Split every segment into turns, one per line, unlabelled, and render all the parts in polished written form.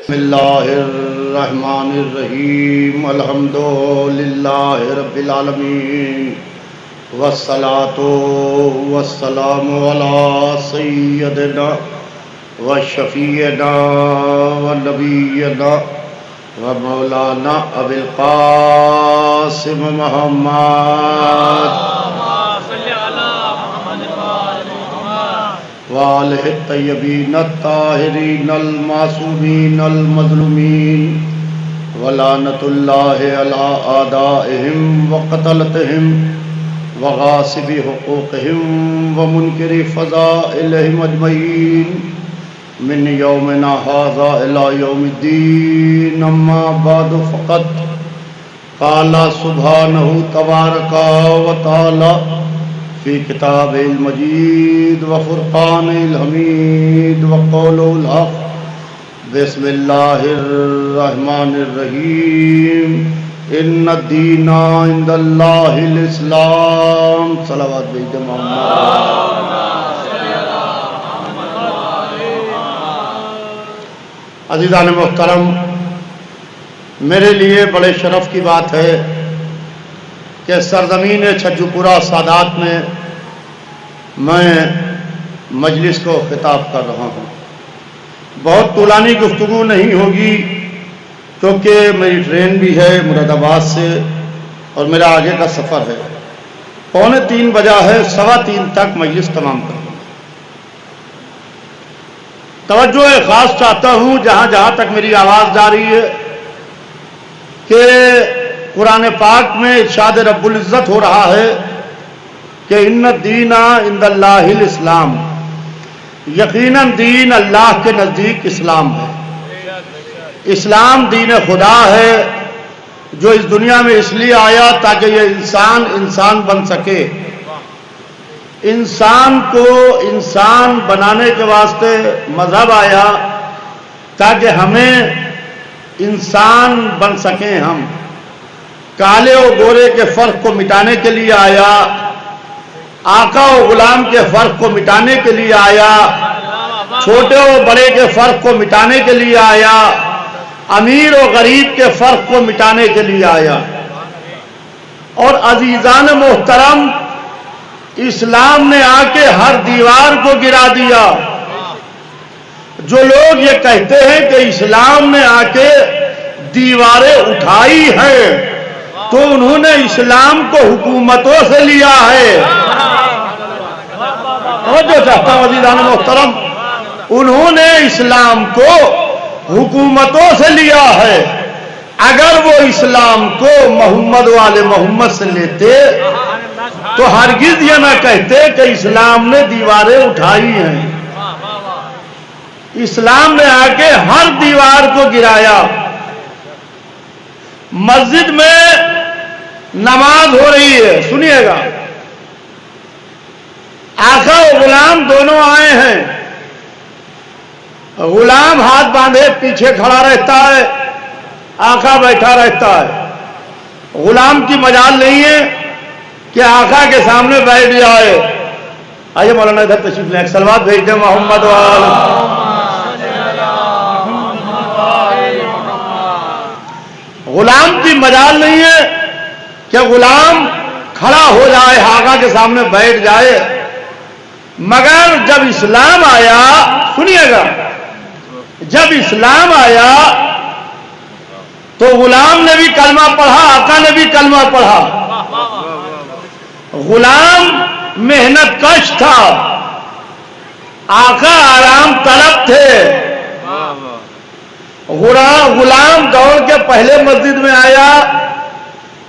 بسم اللہ الرحمن الرحیم الحمد للہ رب العالمین والصلاة والسلام علی سیدنا وشفیعنا ونبینا ومولانا ابی القاسم محمد وآلہ الطیبین الطاہرین المعصومین المظلومین ولعنۃ اللہ علی اعدائہم وقتلتہم وغاصب حقوقہم ومنکر فضائلہم اجمعین من یومنا ھذا الی یوم الدین اما بعد فقط قال سبحانہ تبارک و تعالی فی کتاب المجید وفرقان الحمید وقول الحق بسم اللہ الرحمن الرحیم ان الدین عند اللہ الاسلام صلوات بید محمد۔ عزیزان محترم، میرے لیے بڑے شرف کی بات ہے کہ سرزمین چھجو پورہ سادات میں مجلس کو خطاب کر رہا ہوں۔ بہت طولانی گفتگو نہیں ہوگی کیونکہ میری ٹرین بھی ہے مراد آباد سے اور میرا آگے کا سفر ہے۔ 2:45 بجا ہے، 3:15 تک مجلس تمام کر دوں۔ توجہ خاص چاہتا ہوں جہاں جہاں تک میری آواز جا رہی ہے کہ قرآن پاک میں ارشاد رب العزت ہو رہا ہے کہ ان الدین عند اللہ الاسلام، یقیناً دین اللہ کے نزدیک اسلام ہے۔ اسلام دین خدا ہے جو اس دنیا میں اس لیے آیا تاکہ یہ انسان بن سکے۔ انسان کو انسان بنانے کے واسطے مذہب آیا تاکہ ہمیں انسان بن سکیں۔ ہم کالے و گورے کے فرق کو مٹانے کے لیے آیا، آقا و غلام کے فرق کو مٹانے کے لیے آیا، چھوٹے و بڑے کے فرق کو مٹانے کے لیے آیا، امیر و غریب کے فرق کو مٹانے کے لیے آیا۔ اور عزیزان محترم، اسلام نے آ کے ہر دیوار کو گرا دیا۔ جو لوگ یہ کہتے ہیں کہ اسلام نے آ کے دیواریں اٹھائی ہیں تو انہوں نے اسلام کو حکومتوں سے لیا ہے۔ اور جو چاہتا ہوں عزیزان محترم، انہوں نے اسلام کو حکومتوں سے لیا ہے۔ اگر وہ اسلام کو محمد والے محمد سے لیتے تو ہرگز یہ نہ کہتے کہ اسلام نے دیواریں اٹھائی ہیں۔ اسلام نے آ کے ہر دیوار کو گرایا۔ مسجد میں نماز ہو رہی ہے، سنیے گا، آقا و غلام دونوں آئے ہیں۔ غلام ہاتھ باندھے پیچھے کھڑا رہتا ہے، آقا بیٹھا رہتا ہے۔ غلام کی مجال نہیں ہے کہ آقا کے سامنے بیٹھ جائے۔ آئیے مولانا ادھر تشریف لیں، صلوات بھیج دیں محمد وآلہ۔ غلام کی مجال نہیں ہے کہ غلام کھڑا ہو جائے، آقا کے سامنے بیٹھ جائے۔ مگر جب اسلام آیا، سنیے گا، جب اسلام آیا تو غلام نے بھی کلمہ پڑھا، آقا نے بھی کلمہ پڑھا۔ غلام محنت کش تھا، آقا آرام طلب تھے۔ غلام دوڑ کے پہلے مسجد میں آیا،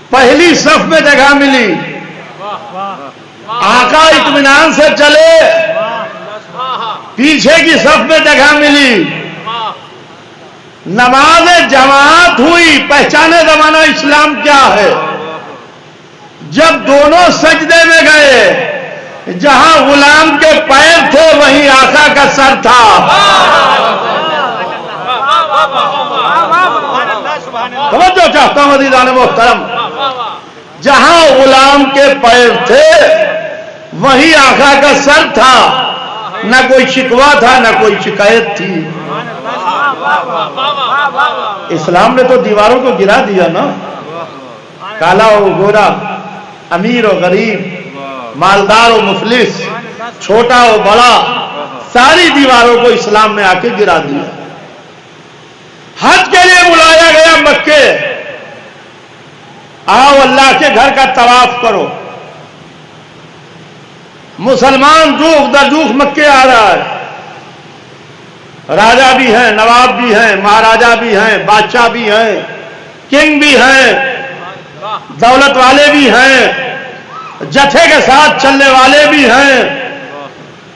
پہلی صف میں جگہ ملی۔ آقا اطمینان سے چلے، پیچھے کی صف میں جگہ ملی۔ نماز جماعت ہوئی، پہچانے زمانہ اسلام کیا ہے۔ جب دونوں سجدے میں گئے، جہاں غلام کے پیر تھے وہیں آقا کا سر تھا۔ توجہ چاہتا ہوں عزیزان محترم، جہاں غلام کے پیر تھے وہیں آقا کا سر تھا۔ نہ کوئی شکوہ تھا، نہ کوئی شکایت تھی۔ اسلام نے تو دیواروں کو گرا دیا نا، کالا و گورا، امیر و غریب، مالدار و مفلس، چھوٹا و بڑا، ساری دیواروں کو اسلام نے آ کے گرا دیا۔ حج کے لیے بلایا گیا مکے، آؤ اللہ کے گھر کا طواف کرو۔ مسلمان دوخ در دوخ مکے آ رہا ہے، راجا بھی ہیں، نواب بھی ہیں، مہاراجا بھی ہیں، بادشاہ بھی ہیں، کنگ بھی ہیں، دولت والے بھی ہیں، جتھے کے ساتھ چلنے والے بھی ہیں،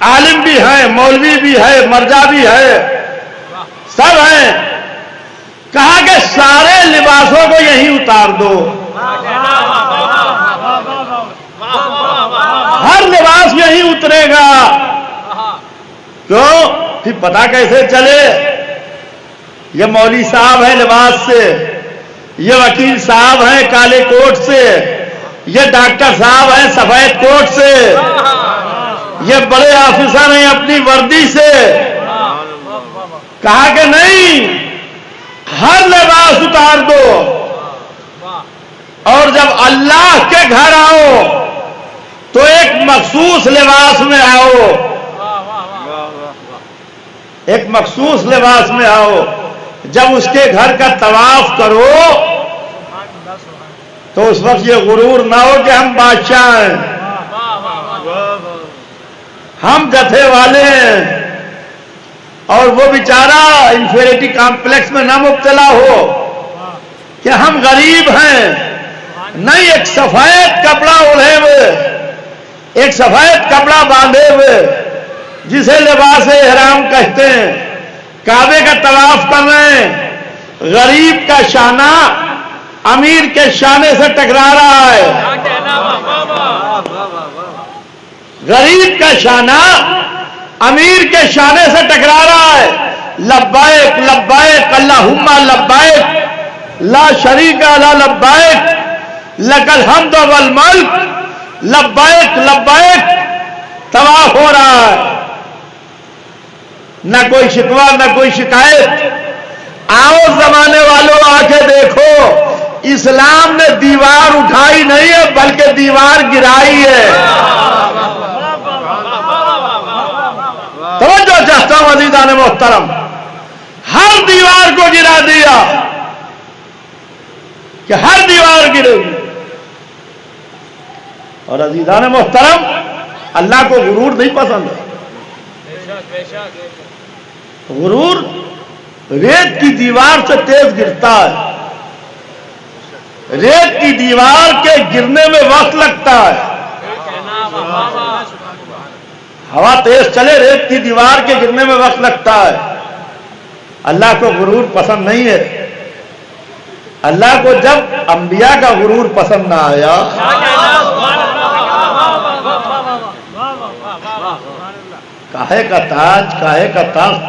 عالم بھی ہیں، مولوی بھی ہے، مرجع بھی ہے، سب ہیں۔ کہا کہ سارے لباسوں کو یہیں اتار دو، ہر لباس یہیں اترے گا۔ کیوں؟ پھر پتا کیسے چلے؟ یہ مولوی صاحب ہیں لباس سے، یہ وکیل صاحب ہیں کالے کوٹ سے، یہ ڈاکٹر صاحب ہیں سفید کوٹ سے، یہ بڑے آفیسر ہیں اپنی وردی سے۔ کہا کہ نہیں، ہر لباس اتار دو، اور جب اللہ کے گھر آؤ تو ایک مخصوص لباس میں آؤ، ایک مخصوص لباس میں آؤ۔ جب اس کے گھر کا طواف کرو تو اس وقت یہ غرور نہ ہو کہ ہم بادشاہ ہیں، ہم جتھے والے ہیں، اور وہ بیچارہ انفیریٹی کمپلیکس میں نہ مبتلا ہو کہ ہم غریب ہیں۔ نہیں، ایک سفید کپڑا اوڑھے ہوئے، ایک سفید کپڑا باندھے ہوئے، جسے لباس احرام کہتے ہیں، کعبے کا طواف کر رہے ہیں، غریب کا شانہ امیر کے شانے سے ٹکرا رہا ہے، غریب کا شانہ امیر کے شانے سے ٹکرا رہا ہے۔ لبیک لبیک اللہم لبیک لا شریک لک لبیک لک الحمد والملک لبیک لبیک، طواف ہو رہا ہے، نہ کوئی شکوہ نہ کوئی شکایت۔ آؤ زمانے والوں آ کے دیکھو، اسلام نے دیوار اٹھائی نہیں ہے بلکہ دیوار گرائی ہے۔ توجہ چاہتا ہوں عزیزان محترم، ہر دیوار کو گرا دیا کہ ہر دیوار گرے گی۔ اور عزیزان محترم، اللہ کو غرور نہیں پسند ہے۔ غرور ریت کی دیوار سے تیز گرتا ہے، ریت کی دیوار کے گرنے میں وقت لگتا ہے۔ ہوا تیز چلے، ریت کی دیوار کے گرنے میں وقت لگتا ہے۔ اللہ کو غرور پسند نہیں ہے۔ اللہ کو جب انبیاء کا غرور پسند نہ آیا، کاہے کا تاج، کاہے کا تخت،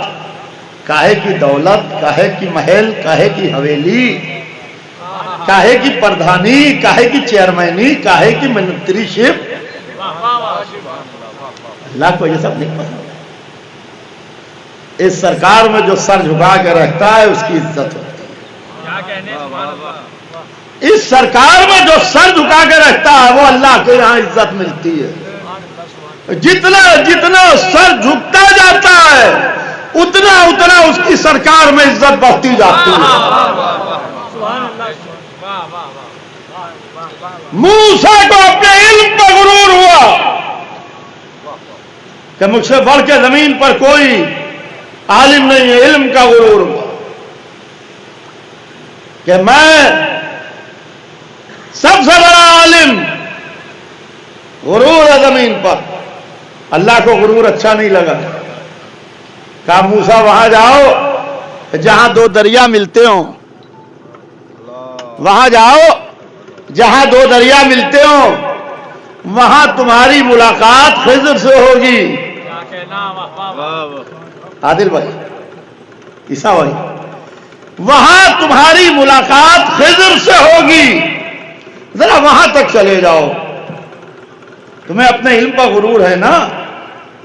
کاہے کی دولت، کاہے کی محل، کاہے کی حویلی، کاہے کی پردھانی، کاہے کی چیئرمینی، کاہے کی منتری شپ، اللہ کو یہ سب نہیں پسند۔ اس سرکار میں جو سر جھکا کے رہتا ہے اس کی عزت ہوتی ہے۔ اس سرکار میں جو سر جھکا کے رہتا ہے وہ اللہ کے یہاں عزت ملتی ہے۔ جتنا جتنا سر جھکتا جاتا ہے اتنا اتنا اس کی سرکار میں عزت بڑھتی جاتی ہے۔ موسیٰ کو اپنے علم پر غرور ہوا کہ مجھ سے بڑھ کے زمین پر کوئی عالم نہیں ہے، علم کا غرور ہوا کہ میں سب سے بڑا عالم، غرور ہے زمین پر۔ اللہ کو غرور اچھا نہیں لگا، کہا موسیٰ وہاں جاؤ جہاں دو دریا ملتے ہوں، وہاں جاؤ جہاں دو دریا ملتے ہوں، وہاں تمہاری ملاقات خضر سے ہوگی۔ عادل بھائی، عیسیٰ بھائی، وہاں تمہاری ملاقات خضر سے ہوگی، ذرا وہاں تک چلے جاؤ۔ تمہیں اپنے علم پر غرور ہے نا،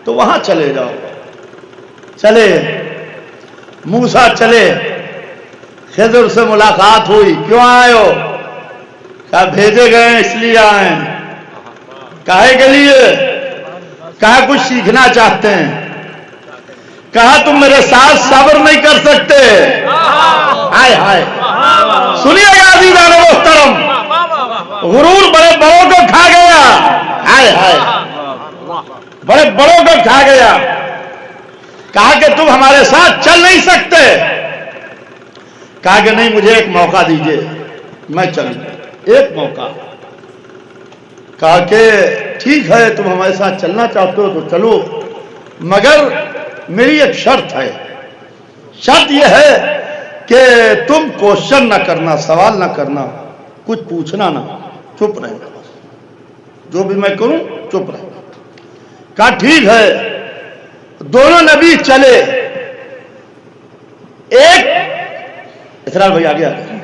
تو وہاں چلے جاؤ. چلے موسیٰ چلے, خضر سے ملاقات ہوئی. کیوں آئے ہو؟ کہا بھیجے گئے اس لیے آئے. کاہے کے لیے؟ کہا کچھ سیکھنا چاہتے ہیں. کہا تم میرے ساتھ صبر نہیں کر سکتے. ہائے ہائے, سنیے گا عزیزان محترم, غرور بڑے بڑوں کو کھا گیا. ہائے ہائے, بڑے بڑوں کو کھا گیا. کہا کہ تم ہمارے ساتھ چل نہیں سکتے. کہا کہ نہیں, مجھے ایک موقع دیجئے, میں چلوں. ایک موقع. کہا کہ ٹھیک ہے, تم ہمارے ساتھ چلنا چاہتے ہو تو چلو, مگر میری ایک شرط ہے. شرط یہ ہے کہ تم کوشچن نہ کرنا, سوال نہ کرنا, کچھ پوچھنا نہ, چپ رہنا. جو بھی میں کروں چپ رہنا. کہا ٹھیک ہے. دونوں نبی چلے. ایک اسرار بھائی آگے آگے,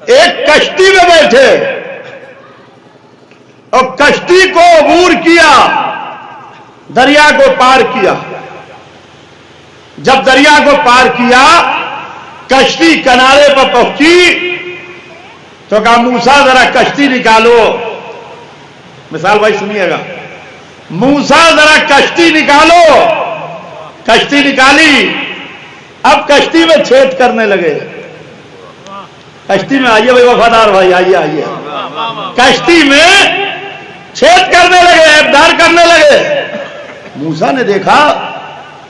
ایک کشتی میں بیٹھے اور کشتی کو عبور کیا, دریا کو پار کیا. جب دریا کو پار کیا, کشتی کنارے پر پہنچی تو کہا موسیٰ ذرا کشتی نکالو. مثال بھائی سنیے گا. موسیٰ ذرا کشتی نکالو. کشتی نکالی. اب کشتی میں چھید کرنے لگے. کشتی میں آئیے بھائی وفادار بھائی, آئیے آئیے. کشتی میں چھید کرنے لگے, ابدار کرنے لگے. موسیٰ نے دیکھا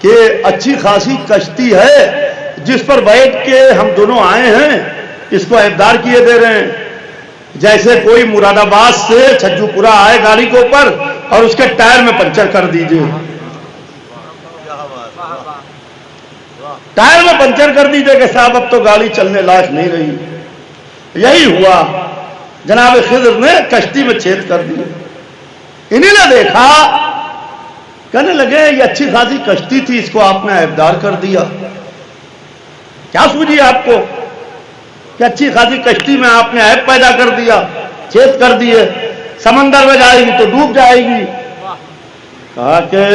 کہ اچھی خاصی کشتی ہے جس پر بیٹھ کے ہم دونوں آئے ہیں, اس کو ابدار کیے دے رہے ہیں. جیسے کوئی مراد آباد سے چھجو پورا آئے گاڑی کے اوپر اور اس کے ٹائر میں پنچر کر دیجئے. ٹائر میں پنچر کر دیجئے کہ صاحب اب تو گاڑی چلنے لائق نہیں رہی. یہی ہوا. جناب خضر نے کشتی میں چھید کر دی. انہیں نے دیکھا, کہنے لگے یہ اچھی خاصی کشتی تھی, اس کو آپ نے ابدار کر دیا. کیا سوچیے آپ کو کہ اچھی خاصی کشتی میں آپ نے عیب پیدا کر دیا, چھید کر دیے. سمندر میں جائے گی تو ڈوب جائے گی. کہا کہ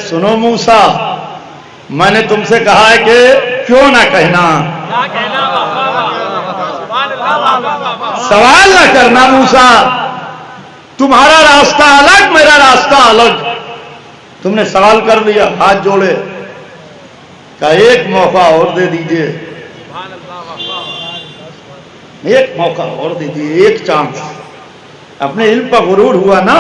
سنو موسیٰ, میں نے تم سے کہا ہے کہ کیوں نہ کہنا, سوال نہ کرنا. موسیٰ تمہارا راستہ الگ, میرا راستہ الگ. تم نے سوال کر لیا, ہاتھ جوڑے. کہا ایک موقع اور دے دیجئے, ایک موقع اور دے دیجئے, ایک چانس. اپنے علم پر غرور ہوا نا,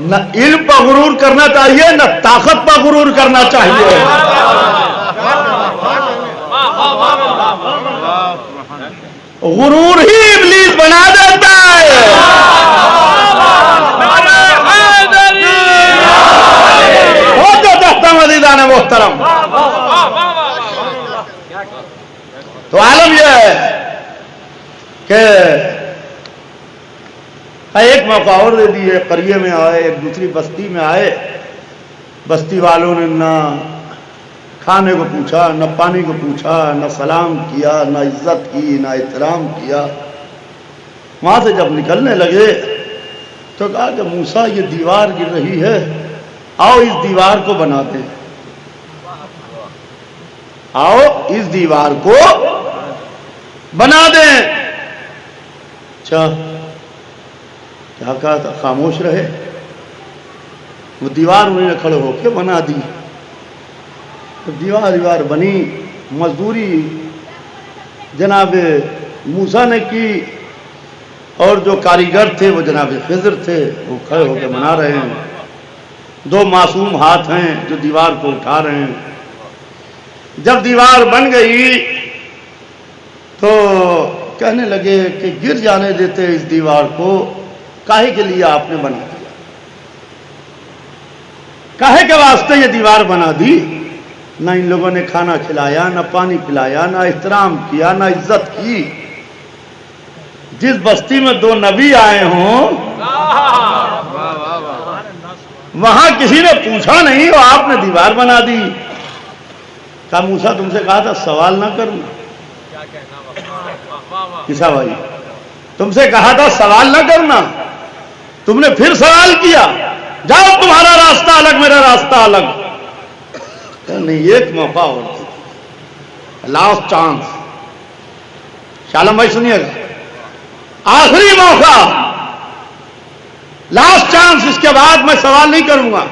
نہ علم پر غرور کرنا چاہیے نہ طاقت پر غرور کرنا چاہیے. غرور ہی ابلیس بنا دیتا ہے. مزیدان محترم, تو عالم یہ ہے کہ ایک موقع اور دے دیے. قریے میں آئے, ایک دوسری بستی میں آئے. بستی والوں نے نہ کھانے کو پوچھا, نہ پانی کو پوچھا, نہ سلام کیا, نہ عزت کی, نہ احترام کیا. وہاں سے جب نکلنے لگے تو کہا کہ موسیٰ یہ دیوار گر رہی ہے, آؤ اس دیوار کو بنا دیں. آؤ اس دیوار کو بنا دیں. اچھا کیا کہا تھا, خاموش رہے. وہ دیوار انہوں نے کھڑے ہو کے بنا دی. دیوار بنی. مزدوری جناب موسیٰ نے کی اور جو کاریگر تھے وہ جناب خضر تھے, وہ کھڑے ہو کے بنا رہے ہیں. دو معصوم ہاتھ ہیں جو دیوار کو اٹھا رہے ہیں. جب دیوار بن گئی تو کہنے لگے کہ گر جانے دیتے اس دیوار کو, کاہے کے لیے آپ نے بنا دیا, کاہے کے واسطے یہ دیوار بنا دی. نہ ان لوگوں نے کھانا کھلایا, نہ پانی پلایا, نہ احترام کیا, نہ عزت کی. جس بستی میں دو نبی آئے ہوں وہاں کسی نے پوچھا نہیں, اور آپ نے دیوار بنا دی. کہا موسیٰ تم سے کہا تھا سوال نہ کرنا. کسا بھائی, تم سے کہا تھا سوال نہ کرنا, تم نے پھر سوال کیا. جاؤ تمہارا راستہ الگ میرا راستہ الگ. نہیں ایک موقع اور, لاسٹ چانس. شالم بھائی سنیے گا, آخری موقع, لاسٹ چانس. اس کے بعد میں سوال نہیں کروں گا,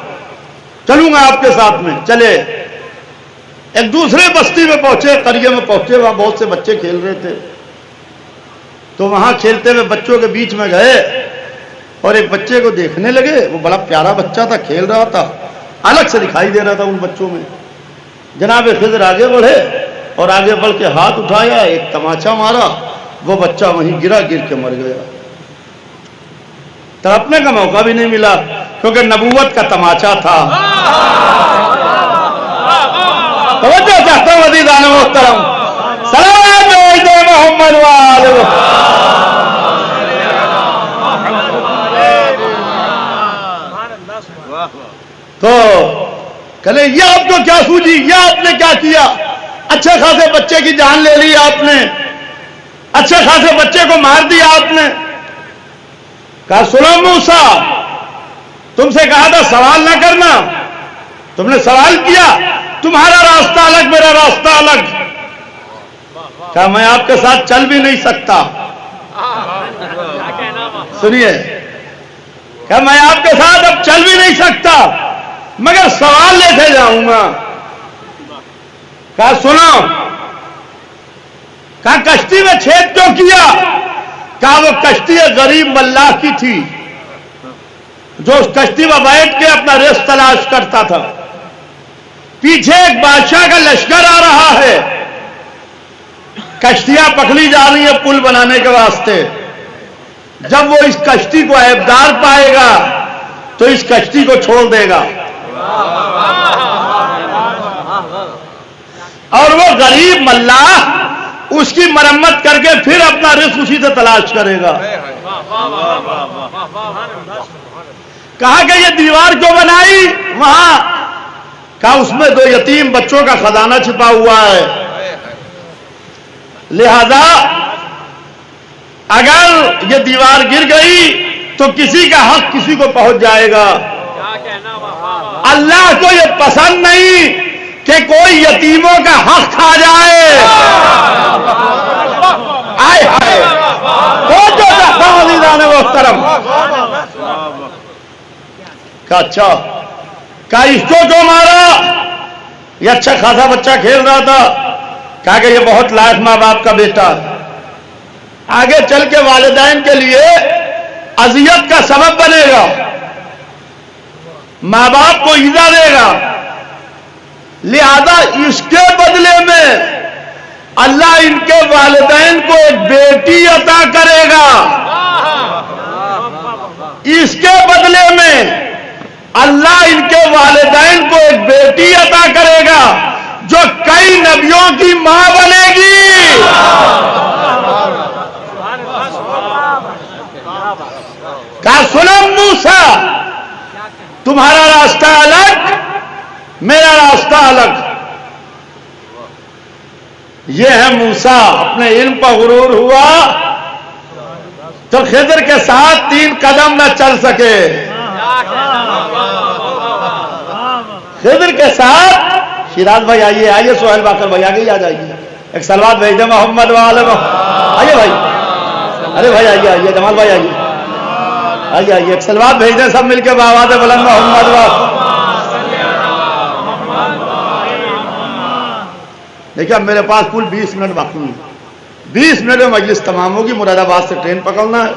چلوں گا آپ کے ساتھ میں. چلے ایک دوسرے بستی میں پہنچے, قریے میں پہنچے, وہاں بہت سے بچے کھیل رہے تھے. تو وہاں کھیلتے ہوئے بچوں کے بیچ میں گئے اور ایک بچے کو دیکھنے لگے. وہ بڑا پیارا بچہ تھا, کھیل رہا تھا, الگ سے دکھائی دے رہا تھا ان بچوں میں. جناب خضر آگے بڑھے اور آگے بڑھ کے ہاتھ اٹھایا, ایک تماچا مارا, وہ بچہ وہیں گرا, گر کے مر گیا. تڑپنے کا موقع بھی نہیں ملا کیونکہ نبوت کا تماچا تھا. توجہ چاہتا ہوں عزیزان محترم, سلام محمد والے. تو کہلے یہ آپ کو کیا سوجی, یہ آپ نے کیا کیا؟ اچھے خاصے بچے کی جان لے لی آپ نے, اچھے خاصے بچے کو مار دیا آپ نے. کہا سنو موسیٰ, تم سے کہا تھا سوال نہ کرنا, تم نے سوال کیا, تمہارا راستہ الگ میرا راستہ الگ. کہا میں آپ کے ساتھ چل بھی نہیں سکتا. سنیے, کہا میں آپ کے ساتھ اب چل بھی نہیں سکتا مگر سوال لے کے جاؤں گا. کہا سنو. کہا کشتی میں چھید کیوں کیا؟ کہا وہ کشتی غریب ملاح کی تھی جو اس کشتی میں بیٹھ کے اپنا رزق تلاش کرتا تھا. پیچھے ایک بادشاہ کا لشکر آ رہا ہے, کشتیاں پکڑی جا رہی ہیں پل بنانے کے واسطے. جب وہ اس کشتی کو عیبدار پائے گا تو اس کشتی کو چھوڑ دے گا, اور وہ غریب ملاح اس کی مرمت کر کے پھر اپنا رزق اسی سے تلاش کرے گا. کہا کہ یہ دیوار کیوں بنائی وہاں؟ کہا اس میں 2 یتیم بچوں کا خزانہ چھپا ہوا ہے, لہذا اگر یہ دیوار گر گئی تو کسی کا حق کسی کو پہنچ جائے گا. اللہ کو یہ پسند نہیں کہ کوئی یتیموں کا حق کھا جائے. آئے ہائے, تو جو عزیزان محترم. کہا اچھا, کہا اس کو کیوں مارا؟ یہ اچھا خاصا بچہ کھیل رہا تھا. کہا کہ یہ بہت لائق ماں باپ کا بیٹا ہے, آگے چل کے والدین کے لیے اذیت کا سبب بنے گا, ماں باپ کو ایذا دے گا. لہذا اس کے بدلے میں اللہ ان کے والدین کو ایک بیٹی عطا کرے گا. اس کے بدلے میں اللہ ان کے والدین کو ایک بیٹی عطا کرے گا جو کئی نبیوں کی ماں بنے گی. کہا سنو موسیٰ, تمہارا راستہ الگ میرا راستہ الگ. یہ ہے موسیٰ, اپنے علم پر غرور ہوا تو خضر کے ساتھ 3 قدم نہ چل سکے. خضر کے ساتھ شیراز بھائی آئیے, آئیے سہیل باقر بھائی آگے ہی آ جائیے. ایک سلوات بھیج دیں محمد والے. آئیے بھائی, ارے بھائی آئیے, آئیے جمال بھائی آئیے, آئیے آئیے. ایک سلوات بھیج دیں سب مل کے بآواز بلند محمد والے. دیکھیں اب میرے پاس کل 20 منٹ باقی ہیں. 20 منٹ میں مجلس تمام ہوگی. مراد آباد سے ٹرین پکڑنا ہے,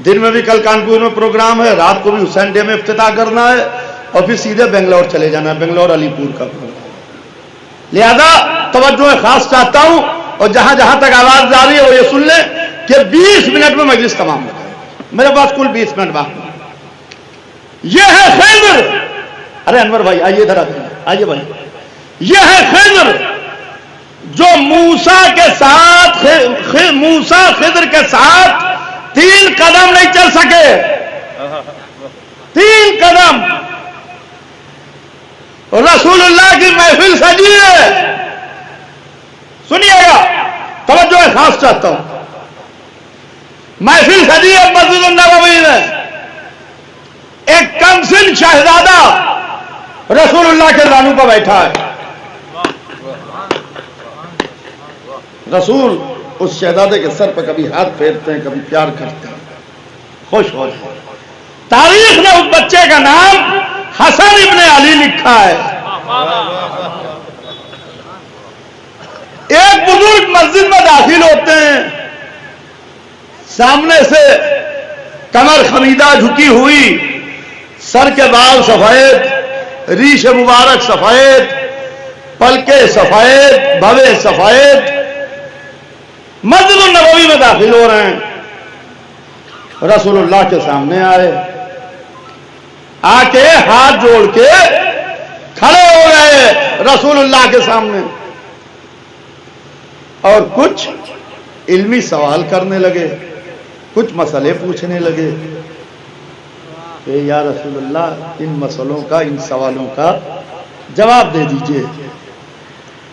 دن میں بھی کل کانپور میں پروگرام ہے, رات کو بھی حسین ڈے میں افتتاح کرنا ہے, اور پھر سیدھے بنگلور چلے جانا ہے, بنگلور علی پور کا پروگرام. لہذا توجہ خاص چاہتا ہوں, اور جہاں جہاں تک آواز جا رہی ہے وہ یہ سن لیں کہ 20 منٹ میں مجلس تمام ہو جائے. میرے پاس کل 20 منٹ باقی. یہ ہے خضر. ارے انور بھائی آئیے ادھر, آئیے بھائی. یہ ہے خضر جو موسیٰ کے ساتھ, موسیٰ خضر کے ساتھ 3 قدم نہیں چل سکے. 3 قدم. رسول اللہ کی محفل سجی ہے, سنیے گا, توجہ خاص چاہتا ہوں. محفل سجی ہے مسجد النبوی میں, ایک کمسن شہزادہ رسول اللہ کے زانو پر بیٹھا ہے. رسول اس شہزادے کے سر پر کبھی ہاتھ پھیرتے ہیں، کبھی پیار کرتے ہیں، خوش ہوتے ہیں. تاریخ نے اس بچے کا نام حسن ابن علی لکھا ہے. ایک بزرگ مسجد میں داخل ہوتے ہیں، سامنے سے کمر خمیدہ جھکی ہوئی، سر کے بال سفید، ریش مبارک سفید، پلکے سفید، بھوے سفید، مسجد النبوی میں داخل ہو رہے ہیں. رسول اللہ کے سامنے آئے، آ کے ہاتھ جوڑ کے کھڑے ہو گئے رسول اللہ کے سامنے، اور کچھ علمی سوال کرنے لگے، کچھ مسئلے پوچھنے لگے کہ یا رسول اللہ ان مسئلوں کا، ان سوالوں کا جواب دے دیجئے،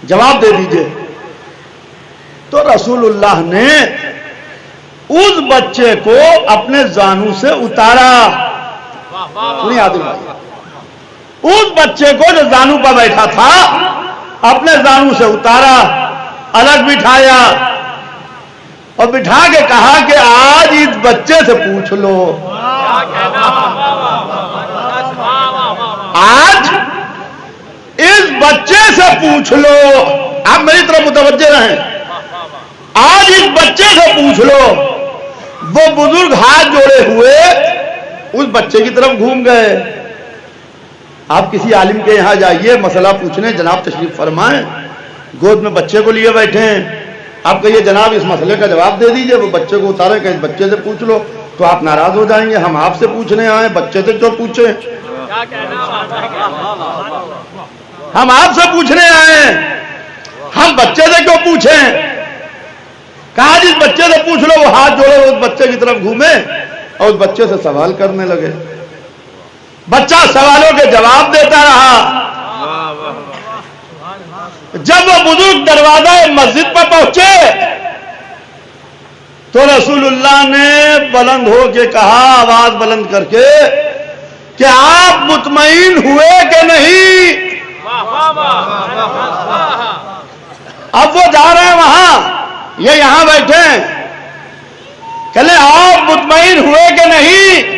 جواب دے دیجئے. تو رسول اللہ نے اس بچے کو اپنے زانو سے اتارا. نہیں عادل بھائی، اس بچے کو جو زانو پر بیٹھا تھا اپنے زانو سے اتارا، الگ بٹھایا اور بٹھا کے کہا کہ آج اس بچے سے پوچھ لو، آج اس بچے سے پوچھ لو. آپ میری طرف متوجہ رہیں، آج اس بچے سے پوچھ لو. وہ بزرگ ہاتھ جوڑے ہوئے اس بچے کی طرف گھوم گئے. آپ کسی عالم کے یہاں جائیے مسئلہ پوچھنے، جناب تشریف فرمائیں، گود میں بچے کو لیے بیٹھے ہیں، آپ کہیے جناب اس مسئلے کا جواب دے دیجئے، وہ بچے کو اتارے کہ اس بچے سے پوچھ لو، تو آپ ناراض ہو جائیں گے. ہم آپ سے پوچھنے آئے، بچے سے کیوں پوچھیں؟ ہم آپ سے پوچھنے آئے، ہم بچے سے کیوں پوچھیں؟ کہا جس بچے سے پوچھ لو. وہ ہاتھ جوڑے اس بچے کی طرف گھومے اور اس بچے سے سوال کرنے لگے. بچہ سوالوں کے جواب دیتا رہا. جب وہ بزرگ دروازہ مسجد پر پہنچے تو رسول اللہ نے بلند ہو کے کہا، آواز بلند کر کے، کہ آپ مطمئن ہوئے کہ نہیں؟ اب وہ جا رہے ہیں وہاں، یہ یہاں بیٹھے ہیں، کہلے آپ مطمئن ہوئے کہ نہیں؟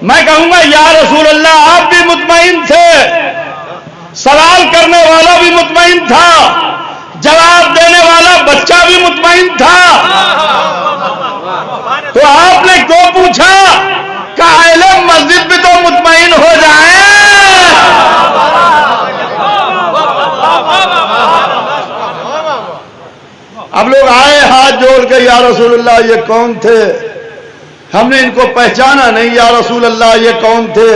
میں کہوں گا یا رسول اللہ آپ بھی مطمئن تھے، سوال کرنے والا بھی مطمئن تھا، جواب دینے والا بچہ بھی مطمئن تھا. تو آپ نے کیوں پوچھا کہ اہل مسجد بھی تو مطمئن ہو جائیں؟ اب لوگ آئے ہاتھ جوڑ کے، یا رسول اللہ یہ کون تھے؟ ہم نے ان کو پہچانا نہیں، یا رسول اللہ یہ کون تھے؟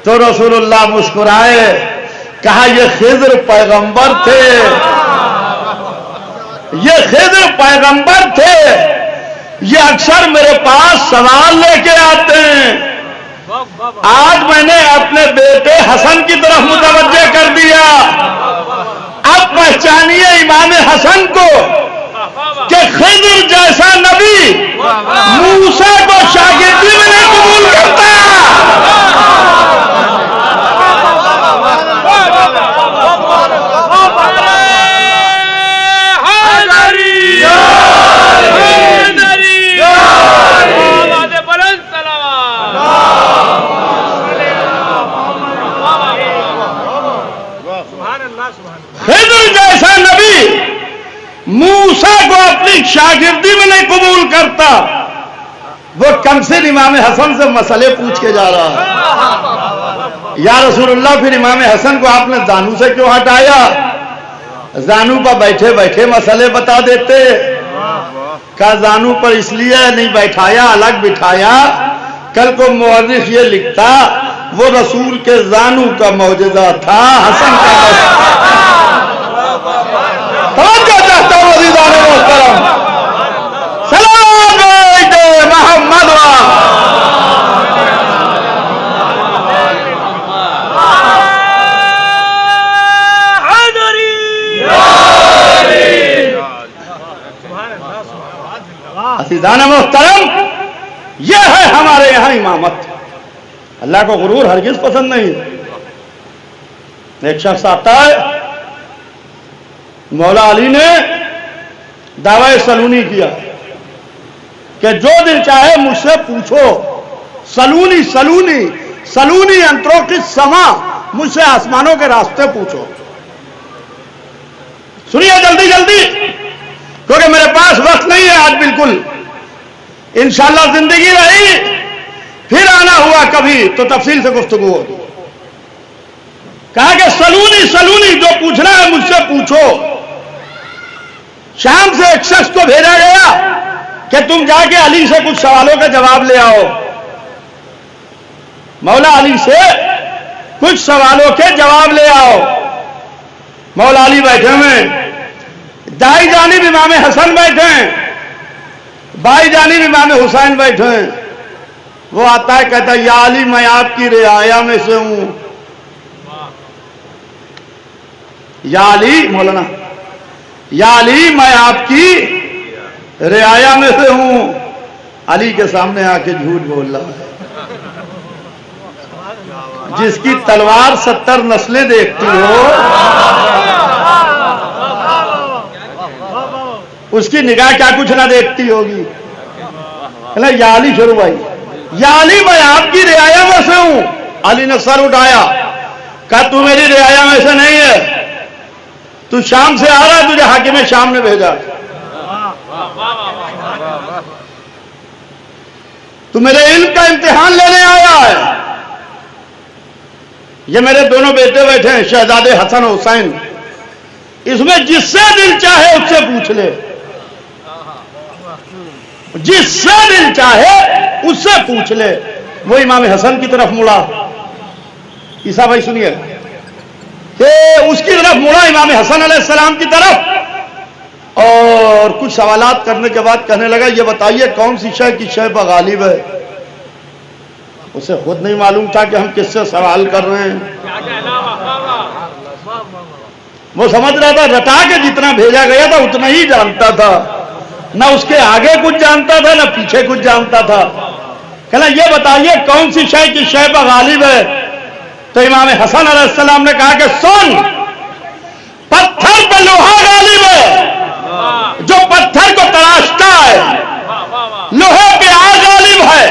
تو رسول اللہ مسکرائے، کہا یہ خضر پیغمبر تھے، یہ خضر پیغمبر تھے، یہ اکثر میرے پاس سوال لے کے آتے ہیں. آج میں نے اپنے بیٹے حسن کی طرف متوجہ کر دیا. اب پہچانیے امام حسن کو کہ خضر جیسا نبی موسیٰ کو شاگردی میں نہیں قبول کرتا. خضر جیسا نبی موسیٰ کو اپنی شاگردی میں نہیں قبول کرتا. وہ کمسن امام حسن سے مسئلے پوچھ کے جا رہا ہے. یا رسول اللہ پھر امام حسن کو آپ نے زانو سے کیوں ہٹایا؟ زانو پر بیٹھے بیٹھے مسئلے بتا دیتے. کہا زانو پر اس لیے نہیں بیٹھایا، الگ بٹھایا، کل کو مورخ یہ لکھتا وہ رسول کے زانو کا معجزہ تھا، حسن کا توجہ چاہتا ہوں عزیزان محترم. سلام محمد عزیزان محترم، یہ ہے ہمارے یہاں امامت. اللہ کو غرور ہرگز پسند نہیں. ایک شخص آتا ہے، مولا علی نے دعوی سلونی کیا کہ جو دل چاہے مجھ سے پوچھو. سلونی سلونی سلونی انتروں کی سما، مجھ سے آسمانوں کے راستے پوچھو. سنیے جلدی جلدی، کیونکہ میرے پاس وقت نہیں ہے آج بالکل. انشاءاللہ زندگی رہی پھر آنا ہوا کبھی تو تفصیل سے گفتگو ہوگی. کہا کہ سلونی سلونی، جو پوچھنا ہے مجھ سے پوچھو. شام سے ایک شخص کو بھیجا گیا کہ تم جا کے علی سے کچھ سوالوں کا جواب لے آؤ. مولا علی سے کچھ سوالوں کے جواب لے آؤ. مولا علی بیٹھے ہوئے، دائیں جانب امام حسن بیٹھے ہیں، بائیں جانب امام حسین بیٹھے ہیں. وہ آتا ہے کہتا ہے یا علی میں آپ کی رعایا میں سے ہوں. یا علی، مولانا، یا علی میں آپ کی رعایا میں سے ہوں. علی کے سامنے آ کے جھوٹ بول رہا ہے. جس کی تلوار 70 نسلیں دیکھتی ہو اس کی نگاہ کیا کچھ نہ دیکھتی ہوگی. یا علی شروع بھائی، یا علی میں آپ کی رعایا میں سے ہوں. علی نے سر اٹھایا، کہا تو میری رعایا میں سے نہیں ہے، تو شام سے آ رہا ہے، تجھے حاکم شام نے بھیجا. تو میرے علم کا امتحان لینے آیا ہے. یہ میرے دونوں بیٹے بیٹھے ہیں، شہزادے حسن و حسین. اس میں جس سے دل چاہے اس سے پوچھ لے، جس سے دل چاہے اس سے پوچھ لے. وہ امام حسن کی طرف مڑا. عیسیٰ بھائی سنیے کہ اس کی طرف مڑا، امام حسن علیہ السلام کی طرف، اور کچھ سوالات کرنے کے بعد کہنے لگا یہ بتائیے کون سی شے کی شے پر غالب ہے. اسے خود نہیں معلوم تھا کہ ہم کس سے سوال کر رہے ہیں. وہ سمجھ رہا تھا رٹا کے جتنا بھیجا گیا تھا اتنا ہی جانتا تھا، نہ اس کے آگے کچھ جانتا تھا نہ پیچھے کچھ جانتا تھا. کہنا یہ بتائیے کون سی شے کی شے پر غالب ہے. تو امام حسن علیہ السلام نے کہا کہ سن، پتھر پہ لوہا غالب ہے. جو پتھر کو تراشتا ہے، لوہے پہ آگ غالب ہے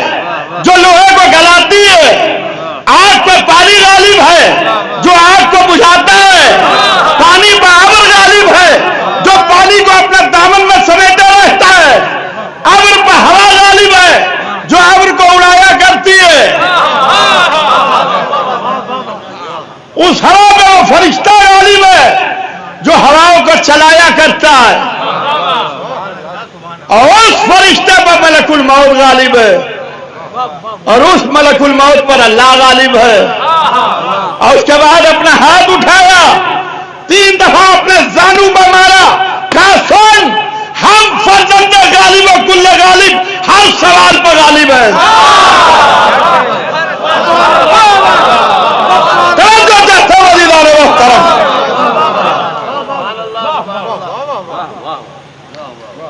جو لوہے کو گلاتی ہے. آگ پہ پانی غالب ہے جو آگ کو بجھاتا ہے. پانی پہ آبر غالب ہے جو پانی کو اپنے دامن میں سمیٹے رہتا ہے. آبر پہ ہوا غالب ہے جو آبر کو اڑایا کرتی ہے. اس ہوا میں وہ فرشتہ غالب ہے جو ہواؤں کو چلایا کرتا ہے. اور اس فرشتے پر ملک الموت غالب ہے، اور اس ملک الموت پر اللہ غالب ہے. اور اس کے بعد اپنا ہاتھ اٹھایا، 3 دفعہ اپنے زانو پر مارا، کہا سن، ہم فرزند غالب و کل غالب ہر سوال پر غالب ہے.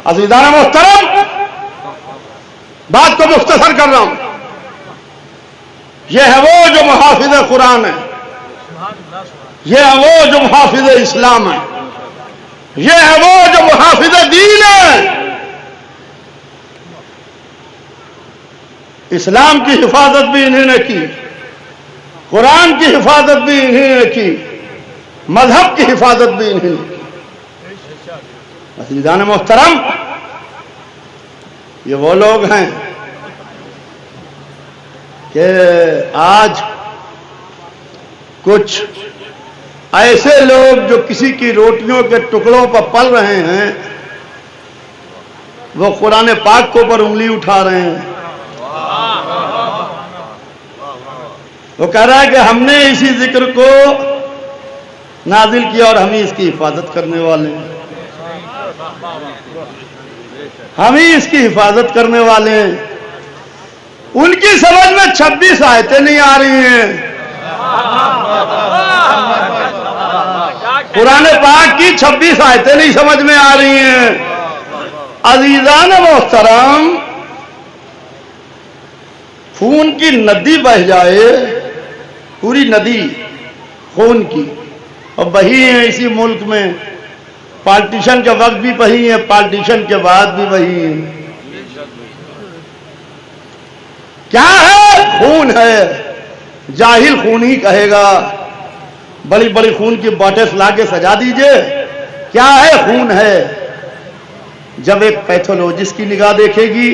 عزیزان محترم، بات کو مختصر کر رہا ہوں. یہ ہے وہ جو محافظ قرآن ہے، یہ ہے وہ جو محافظ اسلام ہے، یہ ہے وہ جو محافظ دین ہے. اسلام کی حفاظت بھی انہیں نے کی، قرآن کی حفاظت بھی انہیں نے کی، مذہب کی حفاظت بھی انہیں نے کی. عزیزان محترم، یہ وہ لوگ ہیں کہ آج کچھ ایسے لوگ جو کسی کی روٹیوں کے ٹکڑوں پر پل رہے ہیں، وہ قرآن پاک کو پر انگلی اٹھا رہے ہیں. وہ کہہ رہا ہے کہ ہم نے اسی ذکر کو نازل کیا اور ہم ہی اس کی حفاظت کرنے والے ہیں، ہم ہی اس کی حفاظت کرنے والے ہیں. ان کی سمجھ میں 26 آیتیں نہیں آ رہی ہیں. قرآن پاک کی 26 آیتیں نہیں سمجھ میں آ رہی ہیں. عزیزان محترم، خون کی ندی بہ جائے، پوری ندی خون کی، اور بہی ہیں اسی ملک میں، پارٹیشن کے وقت بھی بہی ہیں، پارٹیشن کے بعد بھی بہی ہیں۔ کیا ہے؟ خون ہے۔ جاہل خون ہی کہے گا، بڑی بڑی خون کی باٹلز لا کے سجا دیجئے، کیا ہے؟ خون ہے۔ جب ایک پیتھولوجسٹ کی نگاہ دیکھے گی،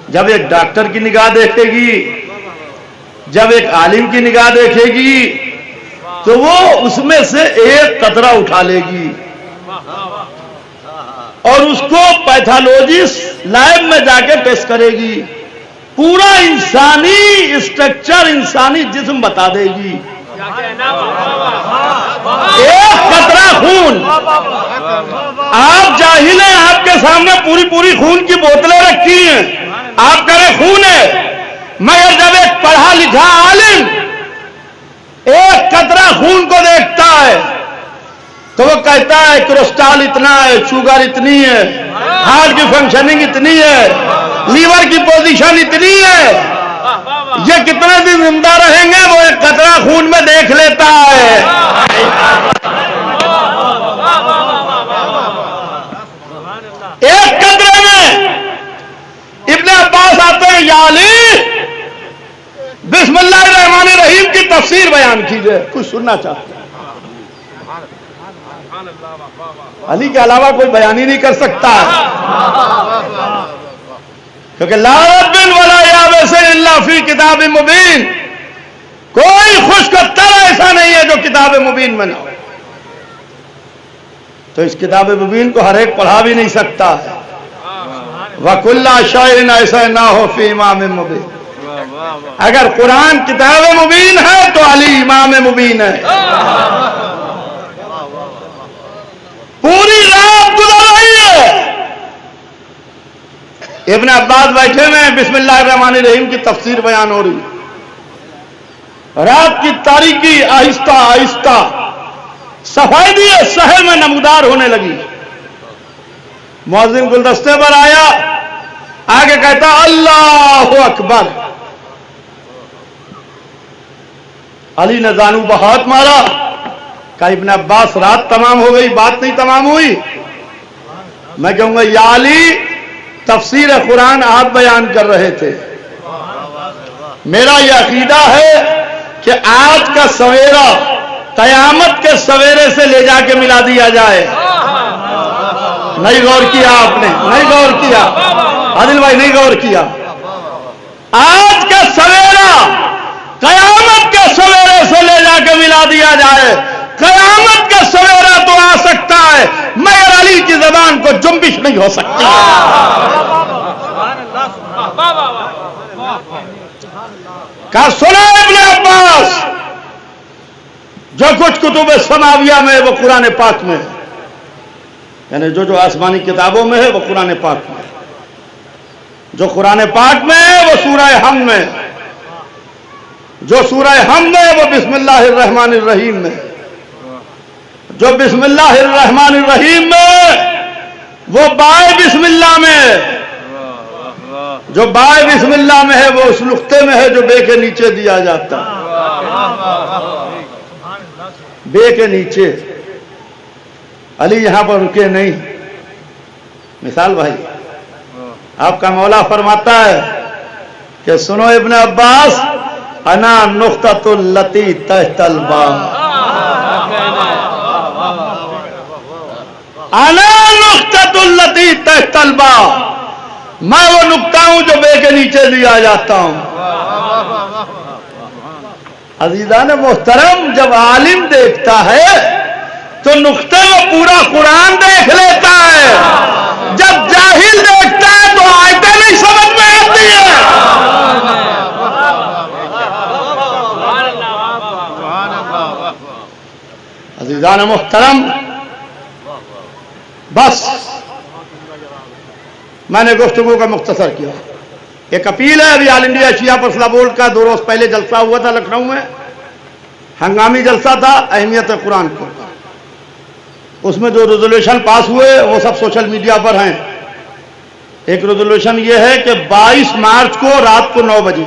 جب ایک ڈاکٹر کی نگاہ دیکھے گی، جب ایک عالم کی نگاہ دیکھے گی، تو وہ اس میں سے ایک قطرہ اٹھا لے گی اور اس کو پیتھولوجسٹ لیب میں جا کے ٹیسٹ کرے گی، پورا انسانی اسٹرکچر، انسانی جسم بتا دے گی۔ ایک قطرہ خون، آپ جاہل ہیں، آپ کے سامنے پوری خون کی بوتلیں رکھی ہیں، آپ کہہ رہے خون ہے، مگر جب ایک پڑھا لکھا عالم ایک قطرہ خون کو دیکھتا ہے تو وہ کہتا ہے کولیسٹرول اتنا ہے، شوگر اتنی ہے، ہارٹ کی فنکشننگ اتنی ہے، لیور کی پوزیشن اتنی ہے، یہ کتنے دن زندہ رہیں گے وہ ایک قطرہ خون میں دیکھ لیتا ہے۔ ایک قطرے میں ابن عباس آتے ہیں، یا علی بسم اللہ الرحمن الرحیم کی تفسیر بیان کیجئے، کچھ سننا چاہتے ہیں۔ علی کے علاوہ کوئی بیان ہی نہیں کر سکتا ہے، کیونکہ لا رب ولا یابس الا فی کتاب مبین، کوئی خشک تر ایسا نہیں ہے جو کتاب مبین میں نہ ہو۔ تو اس کتاب مبین کو ہر ایک پڑھا بھی نہیں سکتا ہے۔ وَكُلَّ شَيْءٍ ایسا نہ ہو فی امام مبین۔ اگر قرآن کتاب مبین ہے تو علی امام مبین ہے۔ پوری رات گزر رہی ہے، ابن عباس بیٹھے ہوئے، بسم اللہ الرحمن الرحیم کی تفسیر بیان ہو رہی، رات کی تاریکی آہستہ آہستہ سفیدی شہر میں نمودار ہونے لگی۔ مؤذن گلدستے پر آیا، آگے کہتا اللہ اکبر۔ علی نے زانو بہت مارا، کہا ابن عباس رات تمام ہو گئی، بات نہیں تمام ہوئی۔ میں کہوں گا یا علی تفسیر قرآن آپ بیان کر رہے تھے، میرا یہ عقیدہ ہے کہ آج کا سویرا قیامت کے سویرے سے لے جا کے ملا دیا جائے۔ نہیں غور کیا آپ نے، نہیں غور کیا عادل بھائی، نہیں غور کیا۔ آج کا سویرا قیامت کے سویرے سے لے جا کے ملا دیا جائے۔ قیامت کا سویرا تو آ سکتا ہے مگر علی کی زبان کو جنبش نہیں ہو سکتی۔ کہا سنا ابن عباس، جو کچھ کتب سماویہ میں ہے وہ قرآن پاک میں ہے، یعنی جو آسمانی کتابوں میں ہے وہ قرآن پاک میں ہے، جو قرآن پاک میں ہے وہ سورہ حمد میں ہے، جو سورہ حمد ہے وہ بسم اللہ الرحمن الرحیم میں، جو بسم اللہ الرحمن الرحیم میں وہ بائے بسم اللہ میں، جو بائے بسم اللہ میں ہے وہ اس نقطے میں ہے جو بے کے نیچے دیا جاتا ہے، بے کے نیچے۔ علی یہاں پر رکے نہیں۔ مثال بھائی، آپ کا مولا فرماتا ہے کہ سنو ابن عباس، انا نقطۃ التی تحت الباب، انا نقطۃ التی تحت الباب، میں وہ نقطہ ہوں جو بے کے نیچے دیا جاتا ہوں۔ عزیزان محترم، جب عالم دیکھتا ہے تو نقطے میں پورا قرآن دیکھ لیتا ہے، جب جاہل دیکھتا ہے تو آیتیں نہیں سمجھ میں آتی ہے۔ عزیزان محترم، بس میں نے گفتگو کا مختصر کیا۔ ایک اپیل ہے، ابھی آل انڈیا شیعہ پرسلا بورڈ کا 2 روز پہلے جلسہ ہوا تھا لکھنؤ میں، ہنگامی جلسہ تھا اہمیت قرآن کو۔ اس میں جو ریزولوشن پاس ہوئے وہ سب سوشل میڈیا پر ہیں۔ ایک ریزولوشن یہ ہے کہ 22 مارچ کو رات کو 9 بجے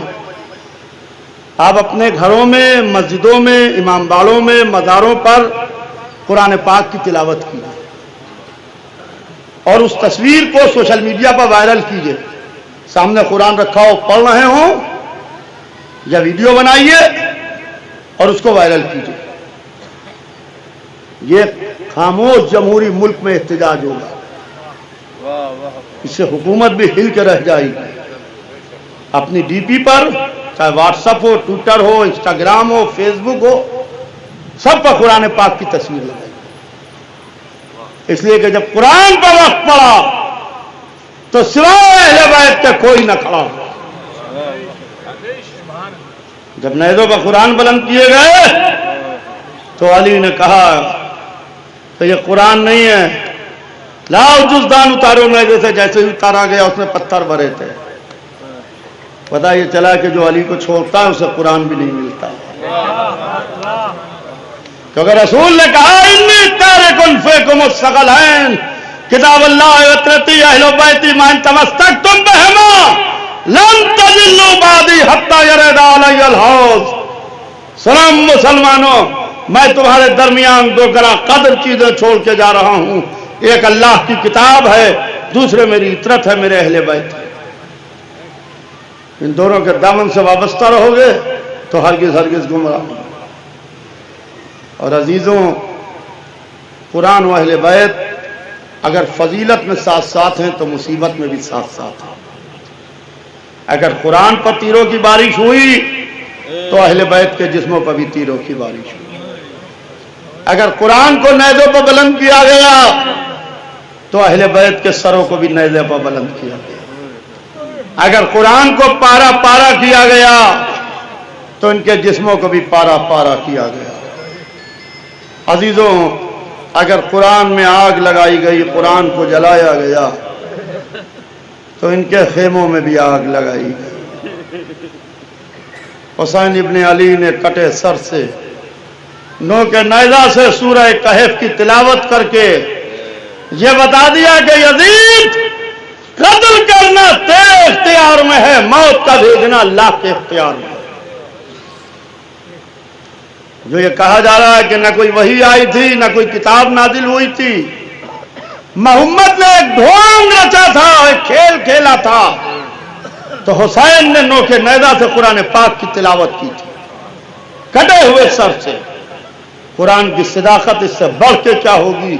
آپ اپنے گھروں میں، مسجدوں میں، امام باڑوں میں، مزاروں پر قرآن پاک کی تلاوت کیجیے اور اس تصویر کو سوشل میڈیا پر وائرل کیجیے. سامنے قرآن رکھا ہو، پڑھ رہے ہوں یا ویڈیو بنائیے اور اس کو وائرل کیجیے. یہ خاموش جمہوری ملک میں احتجاج ہوگا. اس سے حکومت بھی ہل کے رہ جائے گی. اپنی ڈی پی پر، چاہے واٹس ایپ ہو، ٹویٹر ہو، انسٹاگرام ہو، فیس بک ہو، سب پر قرآن پاک کی تصویر لگائی. اس لیے کہ جب قرآن پر وقت پڑا تو سوائے اہل بیت کے کوئی نہ کھڑا. جب نیزوں پر قرآن بلند کیے گئے تو علی نے کہا کہ یہ قرآن نہیں ہے، لاؤ جزدان اتارو نیزے سے. جیسے ہی اتارا گیا اس میں پتھر بھرے تھے. پتہ یہ چلا کہ جو علی کو چھوڑتا ہے اسے قرآن بھی نہیں ملتا، کیونکہ رسول نے کہا انی تارک فیکم الثقلین کتاب اللہ وطرتی اہل بیتی ما ان تمسکتم بہما لن تضلوا بعدی حتی یرد علی الحوض. سلام مسلمانوں، میں تمہارے درمیان دو گراں قدر چیزیں چھوڑ کے جا رہا ہوں. ایک اللہ کی کتاب ہے، دوسرے میری اطرت ہے، میرے اہل بیت ہے. ان دونوں کے دامن سے وابستہ رہو گے تو ہرگز ہرگز گمراہ ہوں. اور عزیزوں، قرآن و اہل بیت اگر فضیلت میں ساتھ ساتھ ہیں تو مصیبت میں بھی ساتھ ساتھ ہیں. اگر قرآن پر تیروں کی بارش ہوئی تو اہل بیت کے جسموں پر بھی تیروں کی بارش ہوئی. اگر قرآن کو نیزوں پر بلند کیا گیا تو اہل بیت کے سروں کو بھی نیزے پر بلند کیا گیا. اگر قرآن کو پارا پارا کیا گیا تو ان کے جسموں کو بھی پارا پارا کیا گیا. عزیزوں، اگر قرآن میں آگ لگائی گئی، قرآن کو جلایا گیا تو ان کے خیموں میں بھی آگ لگائی گئی. حسین ابن علی نے کٹے سر سے، نو کے نیزہ سے سورہ کہف کی تلاوت کر کے یہ بتا دیا کہ یزید، قتل کرنا تیرے اختیار میں ہے، موت کا بھیجنا اللہ کے اختیار میں ہے. جو یہ کہا جا رہا ہے کہ نہ کوئی وحی آئی تھی، نہ کوئی کتاب نازل ہوئی تھی، محمد نے ایک ڈھونگ رچا تھا، ایک کھیل کھیلا تھا، تو حسین نے نو کے نیزہ سے قرآن پاک کی تلاوت کی تھی کٹے ہوئے سر سے. قرآن کی صداقت اس سے بڑھ کے کیا ہوگی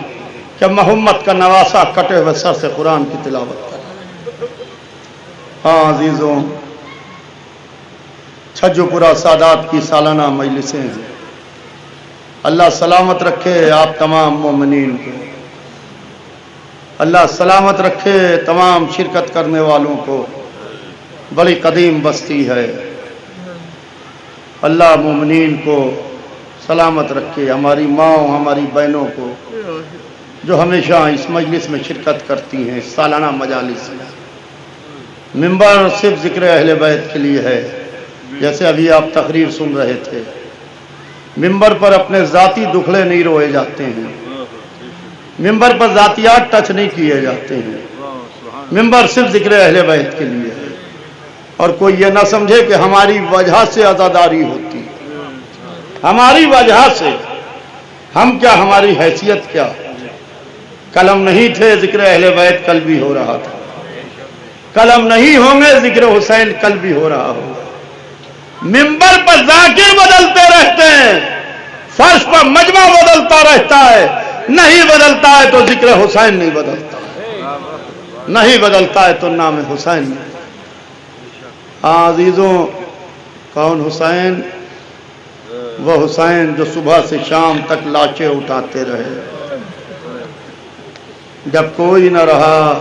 کہ محمد کا نواسا کٹے ہوئے سر سے قرآن کی تلاوت کرے. ہاں عزیزوں، چھجو پورا سادات کی سالانہ مجلسیں ہیں. اللہ سلامت رکھے آپ تمام مومنین کو، اللہ سلامت رکھے تمام شرکت کرنے والوں کو. بڑی قدیم بستی ہے، اللہ مومنین کو سلامت رکھے. ہماری ماؤں، ہماری بہنوں کو جو ہمیشہ اس مجلس میں شرکت کرتی ہیں، اس سالانہ مجالس میں. ممبر صرف ذکر اہل بیت کے لیے ہے. جیسے ابھی آپ تقریر سن رہے تھے، ممبر پر اپنے ذاتی دکھڑے نہیں روئے جاتے ہیں، ممبر پر ذاتیات ٹچ نہیں کیے جاتے ہیں. ممبر صرف ذکر اہل بیت کے لیے ہے. اور کوئی یہ نہ سمجھے کہ ہماری وجہ سے عزاداری ہوتی، ہماری وجہ سے. ہم کیا، ہماری حیثیت کیا؟ قلم نہیں تھے، ذکر اہل بیت کل بھی ہو رہا تھا. قلم نہیں ہوں گے، ذکر حسین کل بھی ہو رہا ہوگا. ممبر پر ذاکر بدلتے رہتے ہیں، فرش پر مجمع بدلتا رہتا ہے. نہیں بدلتا ہے تو ذکر حسین نہیں بدلتا، نہیں بدلتا ہے تو نام حسین نہیں. ہاں عزیزوں، کون حسین؟ وہ حسین جو صبح سے شام تک لاچیں اٹھاتے رہے. جب کوئی نہ رہا،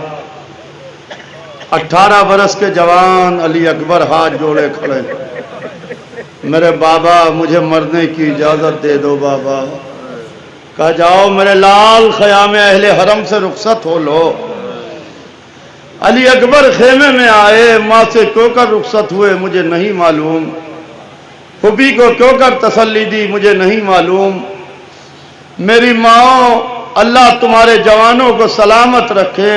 18 برس کے جوان علی اکبر ہاتھ جوڑے کھڑے، میرے بابا مجھے مرنے کی اجازت دے دو بابا. کہا جاؤ میرے لال، خیام اہل حرم سے رخصت ہو لو. علی اکبر خیمے میں آئے، ماں سے کیوں کر رخصت ہوئے مجھے نہیں معلوم، پھوپھی کو کیوں کر تسلی دی مجھے نہیں معلوم. میری ماں، اللہ تمہارے جوانوں کو سلامت رکھے.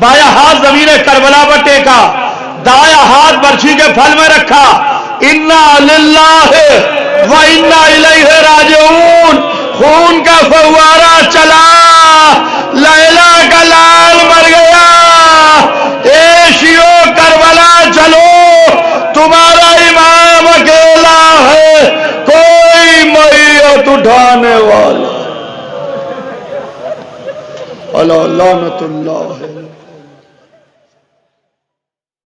بایاں ہاتھ زمین کربلا پر ٹیکا، دایاں ہاتھ برچھی کے پھل میں رکھا، انا للہ و انا الیہ راجعون، خون کا فوارہ چلا، لیلا کا لال مر گیا، اے شیعو کربلا چلو، تمہارا امام اکیلا ہے، کوئی میت اٹھانے والا، اللہ لعنت اللہ ہے۔